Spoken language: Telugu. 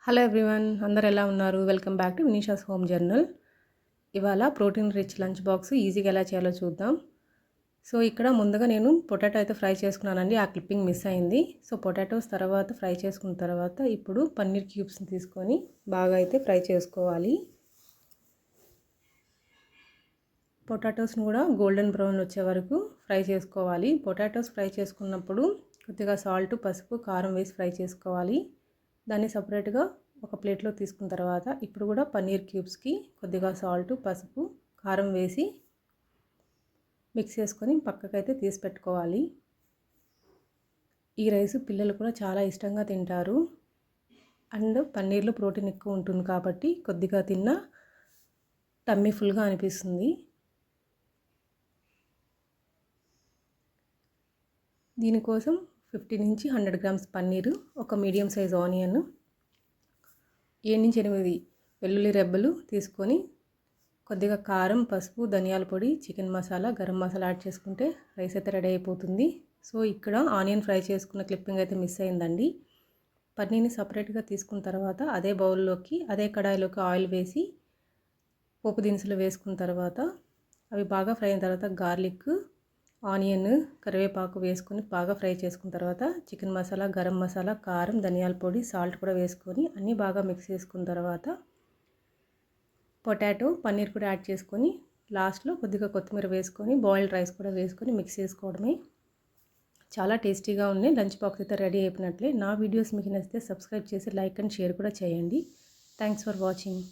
హలో ఎవ్రీవన్, అందరు ఎలా ఉన్నారు? Welcome back to Vinisha's home journal. ఇవాళ ప్రోటీన్ రిచ్ లంచ్ బాక్స్ ఈజీగా ఎలా చేయాలో చూద్దాం. సో ఇక్కడ ముందుగా నేను పొటాటో అయితే ఫ్రై చేసుకున్నానండి. ఆ క్లిప్పింగ్ మిస్ అయింది. సో పొటాటోస్ తర్వాత ఫ్రై చేసుకున్న తర్వాత ఇప్పుడు పన్నీర్ క్యూబ్స్ని తీసుకొని బాగా అయితే ఫ్రై చేసుకోవాలి. పొటాటోస్ని కూడా గోల్డెన్ బ్రౌన్ వచ్చే వరకు ఫ్రై చేసుకోవాలి. పొటాటోస్ ఫ్రై చేసుకున్నప్పుడు కొద్దిగా సాల్ట్, పసుపు, కారం వేసి ఫ్రై చేసుకోవాలి. దాన్ని సపరేట్గా ఒక ప్లేట్లో తీసుకున్న తర్వాత ఇప్పుడు కూడా పన్నీర్ క్యూబ్స్కి కొద్దిగా సాల్ట్, పసుపు, కారం వేసి మిక్స్ చేసుకొని పక్కకైతే తీసి పెట్టుకోవాలి. ఈ రైస్ పిల్లలు కూడా చాలా ఇష్టంగా తింటారు. అండ్ పన్నీర్లో ప్రోటీన్ ఎక్కువ ఉంటుంది కాబట్టి కొద్దిగా తిన్నా టమ్మీ ఫుల్గా అనిపిస్తుంది. దీనికోసం 50 నుంచి 100 గ్రామ్స్ పన్నీరు, ఒక మీడియం సైజ్ ఆనియన్, 7 నుంచి 8 వెల్లుల్లి రెబ్బలు తీసుకొని కొద్దిగా కారం, పసుపు, ధనియాల పొడి, చికెన్ మసాలా, గరం మసాలా యాడ్ చేసుకుంటే రైస్ అయితే రెడీ అయిపోతుంది. సో ఇక్కడ ఆనియన్ ఫ్రై చేసుకున్న క్లిప్పింగ్ అయితే మిస్ అయిందండి. పన్నీర్ని సపరేట్గా తీసుకున్న తర్వాత అదే బౌల్లోకి అదే కడాయిలోకి ఆయిల్ వేసి పోపు దినుసులు వేసుకున్న తర్వాత అవి బాగా ఫ్రై అయిన తర్వాత గార్లిక్, ఆనియన్, కరివేపాకు వేసుకొని బాగా ఫ్రై చేసుకున్న తర్వాత చికెన్ మసాలా, గరం మసాలా, కారం, ధనియాల పొడి, సాల్ట్ కూడా వేసుకొని అన్నీ బాగా మిక్స్ చేసుకున్న తర్వాత పొటాటో, పన్నీర్ కూడా యాడ్ చేసుకొని లాస్ట్లో కొద్దిగా కొత్తిమీర వేసుకొని బాయిల్డ్ రైస్ కూడా వేసుకొని మిక్స్ చేసుకోవడమే. చాలా టేస్టీగా ఉన్నాయి. లంచ్ బాక్స్ అయితే రెడీ అయిపోయినట్లే. నా వీడియోస్ మీకు నచ్చితే సబ్స్క్రైబ్ చేసి లైక్ అండ్ షేర్ కూడా చేయండి. Thanks for watching.